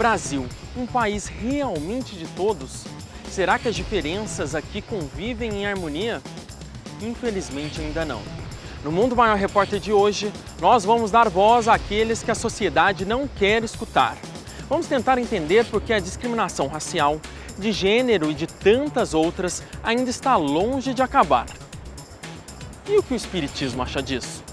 Brasil, um país realmente de todos? Será que as diferenças aqui convivem em harmonia? Infelizmente ainda não. No Mundo Maior Repórter de hoje, nós vamos dar voz àqueles que a sociedade não quer escutar. Vamos tentar entender por que a discriminação racial, de gênero e de tantas outras ainda está longe de acabar. E o que o Espiritismo acha disso?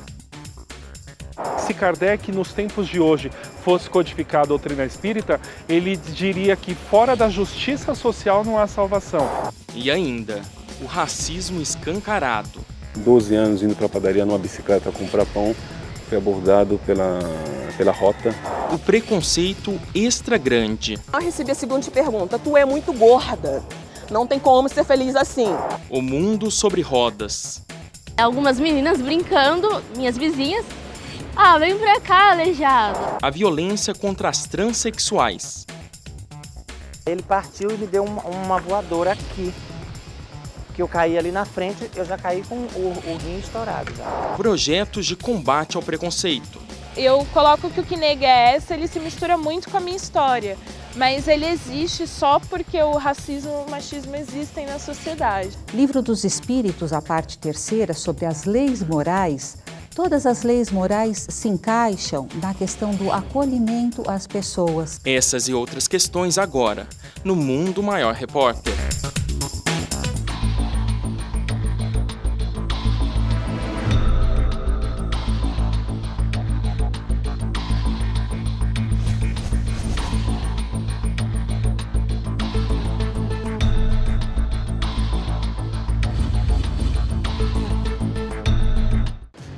Se Kardec, nos tempos de hoje, fosse codificar a doutrina espírita, ele diria que fora da justiça social não há salvação. E ainda, o racismo escancarado. 12 anos indo para a padaria numa bicicleta comprar pão, foi abordado pela rota. O preconceito extra grande. Eu recebi a seguinte pergunta: tu é muito gorda, não tem como ser feliz assim. O mundo sobre rodas. Algumas meninas brincando, minhas vizinhas. Vem pra cá, aleijado. A violência contra as transexuais. Ele partiu e me deu uma voadora aqui. Que eu caí ali na frente, eu já caí com o rim estourado. Já. Projetos de combate ao preconceito. Eu coloco que o Que Negra é Essa, ele se mistura muito com a minha história. Mas ele existe só porque o racismo e o machismo existem na sociedade. Livro dos Espíritos, a parte terceira, sobre as leis morais. Todas as leis morais se encaixam na questão do acolhimento às pessoas. Essas e outras questões agora, no Mundo Maior Repórter.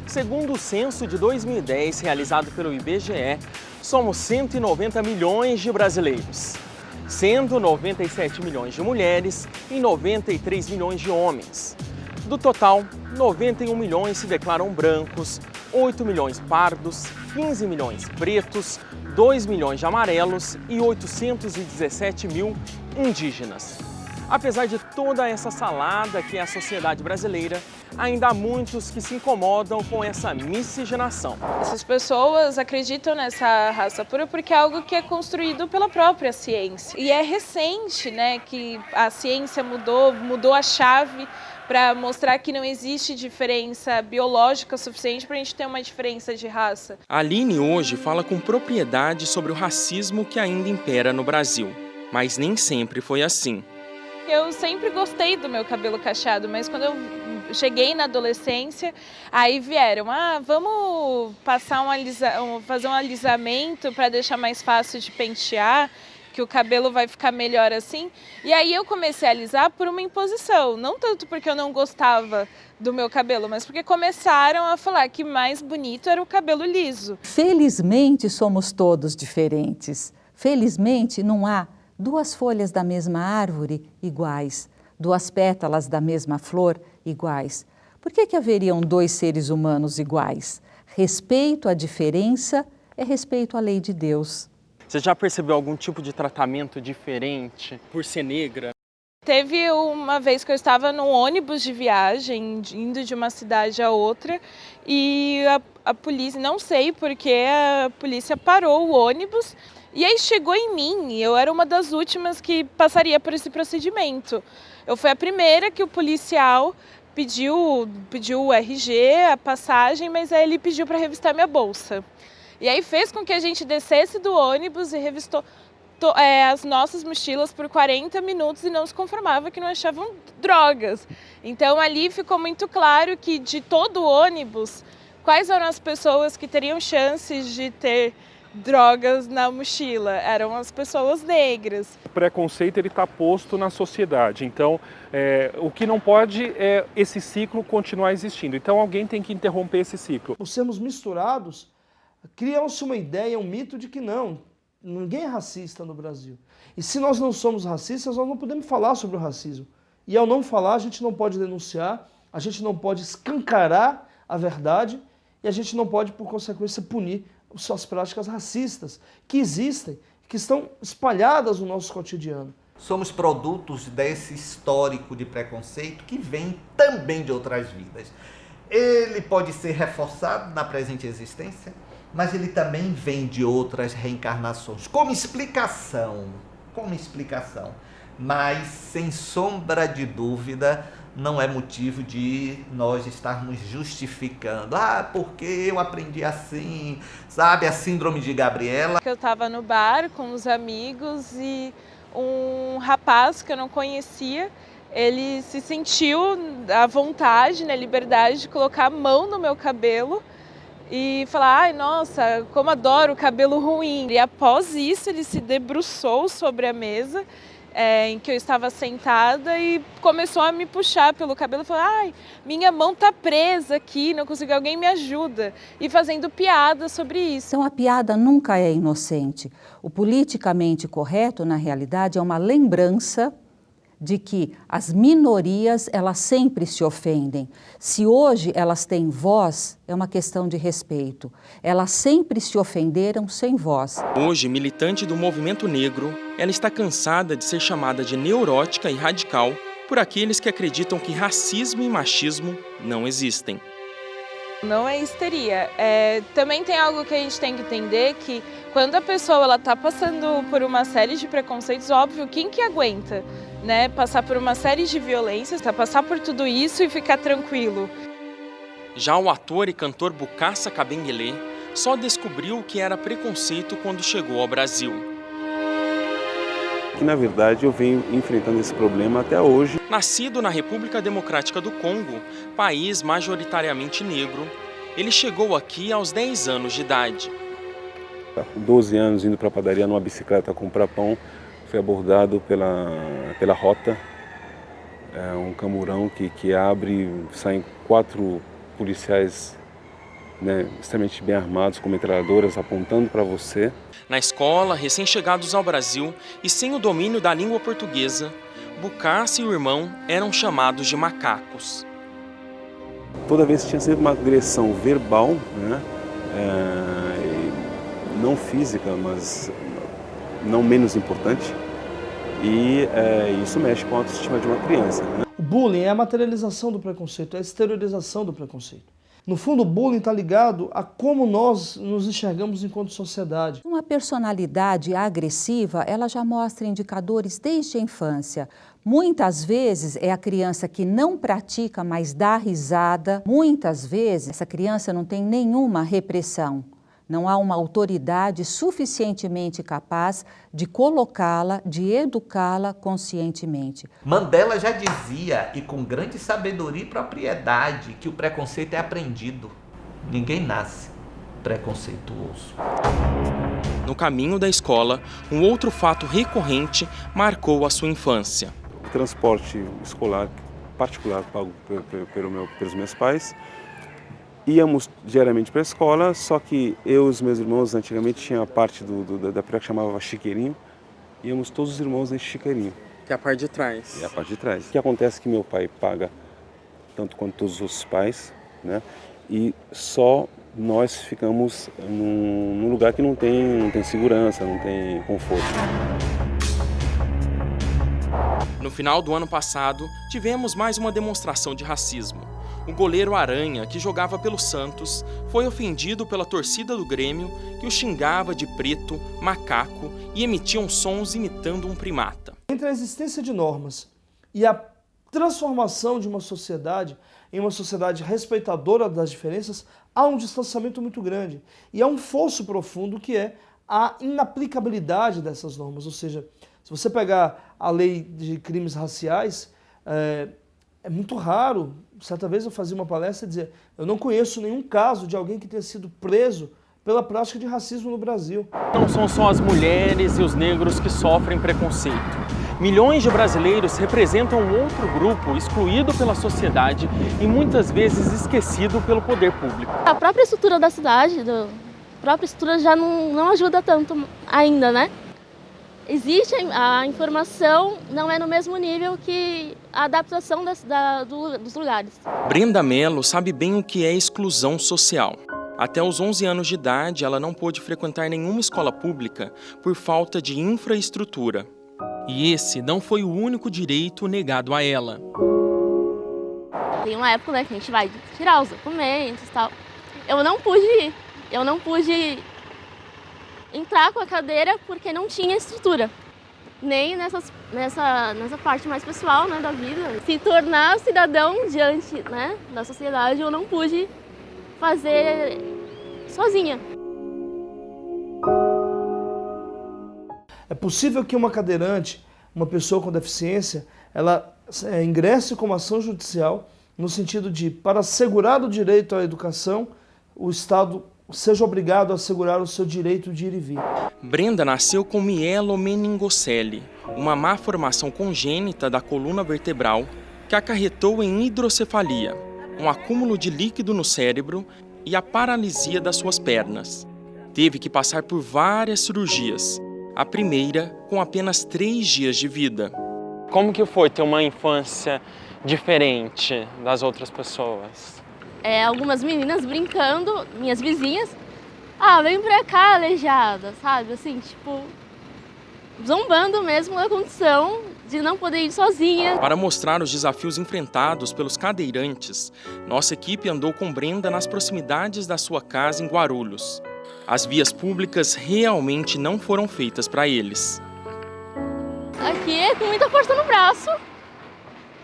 Segundo o censo de 2010, realizado pelo IBGE, somos 190 milhões de brasileiros, sendo 97 milhões de mulheres e 93 milhões de homens. Do total, 91 milhões se declaram brancos, 8 milhões pardos, 15 milhões pretos, 2 milhões de amarelos e 817 mil indígenas. Apesar de toda essa salada que é a sociedade brasileira, ainda há muitos que se incomodam com essa miscigenação. Essas pessoas acreditam nessa raça pura porque é algo que é construído pela própria ciência. E é recente, né, que a ciência mudou a chave para mostrar que não existe diferença biológica suficiente para a gente ter uma diferença de raça. A Aline hoje fala com propriedade sobre o racismo que ainda impera no Brasil. Mas nem sempre foi assim. Eu sempre gostei do meu cabelo cacheado, mas quando eu cheguei na adolescência, aí vieram, vamos passar fazer um alisamento para deixar mais fácil de pentear, que o cabelo vai ficar melhor assim. E aí eu comecei a alisar por uma imposição, não tanto porque eu não gostava do meu cabelo, mas porque começaram a falar que mais bonito era o cabelo liso. Felizmente somos todos diferentes. Felizmente não há duas folhas da mesma árvore iguais, duas pétalas da mesma flor iguais. Por que haveriam dois seres humanos iguais? Respeito à diferença é respeito à lei de Deus. Você já percebeu algum tipo de tratamento diferente por ser negra? Teve uma vez que eu estava num ônibus de viagem, indo de uma cidade a outra, e a polícia, não sei porque a polícia parou o ônibus. E aí chegou em mim, eu era uma das últimas que passaria por esse procedimento. Eu fui a primeira que o policial pediu o RG, a passagem, mas aí ele pediu para revistar minha bolsa. E aí fez com que a gente descesse do ônibus e revistou as nossas mochilas por 40 minutos e não se conformava que não achavam drogas. Então ali ficou muito claro que de todo o ônibus, quais eram as pessoas que teriam chances de ter drogas na mochila, eram as pessoas negras. O preconceito está posto na sociedade, então o que não pode é esse ciclo continuar existindo. Então alguém tem que interromper esse ciclo. Por sermos misturados, cria-se uma ideia, um mito de que ninguém é racista no Brasil. E se nós não somos racistas, nós não podemos falar sobre o racismo. E ao não falar, a gente não pode denunciar, a gente não pode escancarar a verdade e a gente não pode, por consequência, punir suas práticas racistas que existem, que estão espalhadas no nosso cotidiano. Somos produtos desse histórico de preconceito que vem também de outras vidas. Ele pode ser reforçado na presente existência, mas ele também vem de outras reencarnações. Como explicação, mas sem sombra de dúvida, não é motivo de nós estarmos justificando. Porque eu aprendi assim, sabe? A síndrome de Gabriela. Eu estava no bar com os amigos e um rapaz que eu não conhecia, ele se sentiu à vontade, na liberdade de colocar a mão no meu cabelo e falar, ai, nossa, como adoro o cabelo ruim. E após isso, ele se debruçou sobre a mesa em que eu estava sentada e começou a me puxar pelo cabelo, falando, ai, minha mão tá presa aqui, não consigo, alguém me ajuda, e fazendo piada sobre isso. Então a piada nunca é inocente. O politicamente correto, na realidade, é uma lembrança de que as minorias, elas sempre se ofendem. Se hoje elas têm voz, é uma questão de respeito. Elas sempre se ofenderam sem voz. Hoje, militante do movimento negro, ela está cansada de ser chamada de neurótica e radical por aqueles que acreditam que racismo e machismo não existem. Não é histeria. Também tem algo que a gente tem que entender, que quando a pessoa está passando por uma série de preconceitos, óbvio, quem que aguenta? Né, passar por uma série de violências, passar por tudo isso e ficar tranquilo. Já o ator e cantor Bokassa Kabenguele só descobriu o que era preconceito quando chegou ao Brasil. Que na verdade eu venho enfrentando esse problema até hoje. Nascido na República Democrática do Congo, país majoritariamente negro, ele chegou aqui aos 10 anos de idade. Com 12 anos, indo para a padaria numa bicicleta comprar pão, foi abordado pela rota, um camurão que abre, saem 4 policiais, né, extremamente bem armados, com metralhadoras apontando para você. Na escola, recém-chegados ao Brasil e sem o domínio da língua portuguesa, Bokassa e o irmão eram chamados de macacos. Toda vez tinha sempre uma agressão verbal, né, não física, mas não menos importante, e isso mexe com a autoestima de uma criança. Né? O bullying é a materialização do preconceito, é a exteriorização do preconceito. No fundo, o bullying está ligado a como nós nos enxergamos enquanto sociedade. Uma personalidade agressiva, ela já mostra indicadores desde a infância. Muitas vezes é a criança que não pratica, mas dá risada. Muitas vezes essa criança não tem nenhuma repressão. Não há uma autoridade suficientemente capaz de colocá-la, de educá-la conscientemente. Mandela já dizia, e com grande sabedoria e propriedade, que o preconceito é aprendido. Ninguém nasce preconceituoso. No caminho da escola, um outro fato recorrente marcou a sua infância. O transporte escolar particular pago pelos meus pais. Íamos diariamente para a escola, só que eu e os meus irmãos, antigamente tinha a parte da praia que chamava chiqueirinho, íamos todos os irmãos nesse chiqueirinho. Que é a parte de trás. É a parte de trás. O que acontece é que meu pai paga tanto quanto todos os outros pais, né? E só nós ficamos num lugar que não tem segurança, não tem conforto. No final do ano passado, tivemos mais uma demonstração de racismo. O goleiro Aranha, que jogava pelo Santos, foi ofendido pela torcida do Grêmio, que o xingava de preto, macaco e emitiam sons imitando um primata. Entre a existência de normas e a transformação de uma sociedade em uma sociedade respeitadora das diferenças, há um distanciamento muito grande. E há um fosso profundo que é a inaplicabilidade dessas normas. Ou seja, se você pegar a lei de crimes raciais, é muito raro. Certa vez eu fazia uma palestra e dizia, eu não conheço nenhum caso de alguém que tenha sido preso pela prática de racismo no Brasil. Não são só as mulheres e os negros que sofrem preconceito. Milhões de brasileiros representam um outro grupo excluído pela sociedade e muitas vezes esquecido pelo poder público. A própria estrutura da cidade, a própria estrutura já não ajuda tanto ainda, né? Existe a informação, não é no mesmo nível que a adaptação dos lugares. Brenda Mello sabe bem o que é exclusão social. Até os 11 anos de idade, ela não pôde frequentar nenhuma escola pública por falta de infraestrutura. E esse não foi o único direito negado a ela. Tem uma época, né, que a gente vai tirar os documentos e tal. Eu não pude ir. eu não pude entrar com a cadeira porque não tinha estrutura. Nem nessa parte mais pessoal, né, da vida. Se tornar cidadão diante, né, da sociedade, eu não pude fazer sozinha. É possível que uma cadeirante, uma pessoa com deficiência, ela ingresse com uma ação judicial no sentido de, para assegurar o direito à educação, o Estado seja obrigado a assegurar o seu direito de ir e vir. Brenda nasceu com mielomeningocele, uma má formação congênita da coluna vertebral que acarretou em hidrocefalia, um acúmulo de líquido no cérebro e a paralisia das suas pernas. Teve que passar por várias cirurgias, a primeira com apenas 3 dias de vida. Como que foi ter uma infância diferente das outras pessoas? Algumas meninas brincando, minhas vizinhas, vem pra cá, aleijada, sabe? Assim, tipo, zombando mesmo da condição de não poder ir sozinha. Para mostrar os desafios enfrentados pelos cadeirantes, nossa equipe andou com Brenda nas proximidades da sua casa em Guarulhos. As vias públicas realmente não foram feitas para eles. Aqui é com muita força no braço,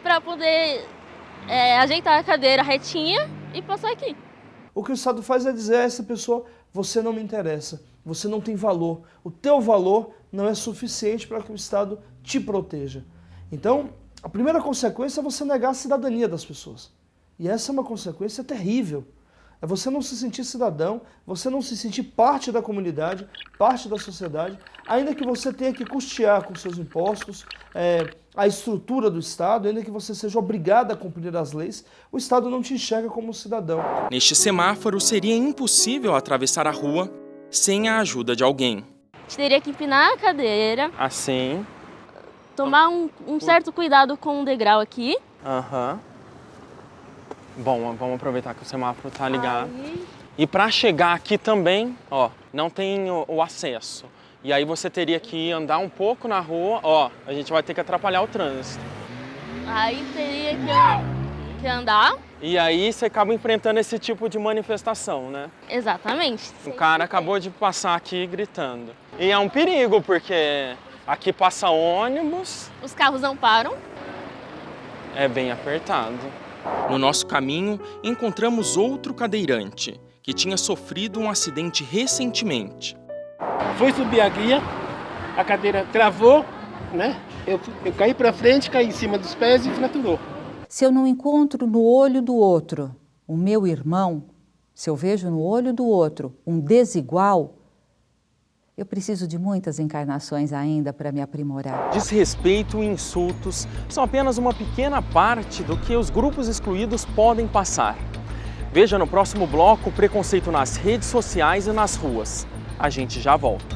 para poder ajeitar a cadeira retinha e passar aqui. O que o Estado faz é dizer a essa pessoa, você não me interessa, você não tem valor, o teu valor não é suficiente para que o Estado te proteja. Então, a primeira consequência é você negar a cidadania das pessoas. E essa é uma consequência terrível. É você não se sentir cidadão, você não se sentir parte da comunidade, parte da sociedade, ainda que você tenha que custear com seus impostos a estrutura do Estado, ainda que você seja obrigado a cumprir as leis, o Estado não te enxerga como cidadão. Neste semáforo, seria impossível atravessar a rua sem a ajuda de alguém. A gente teria que empinar a cadeira. Assim. Tomar um certo cuidado com o degrau aqui. Aham. Bom, vamos aproveitar que o semáforo tá ligado. E para chegar aqui também, ó, não tem o acesso. E aí você teria que andar um pouco na rua, ó, a gente vai ter que atrapalhar o trânsito. Aí teria que andar. E aí você acaba enfrentando esse tipo de manifestação, né? Exatamente. O cara acabou de passar aqui gritando. E é um perigo, porque aqui passa ônibus. Os carros não param. É bem apertado. No nosso caminho, encontramos outro cadeirante, que tinha sofrido um acidente recentemente. Fui subir a guia, a cadeira travou, né? Eu caí para frente, caí em cima dos pés e fraturou. Se eu não encontro no olho do outro o meu irmão, se eu vejo no olho do outro um desigual, eu preciso de muitas encarnações ainda para me aprimorar. Desrespeito e insultos são apenas uma pequena parte do que os grupos excluídos podem passar. Veja no próximo bloco o preconceito nas redes sociais e nas ruas. A gente já volta.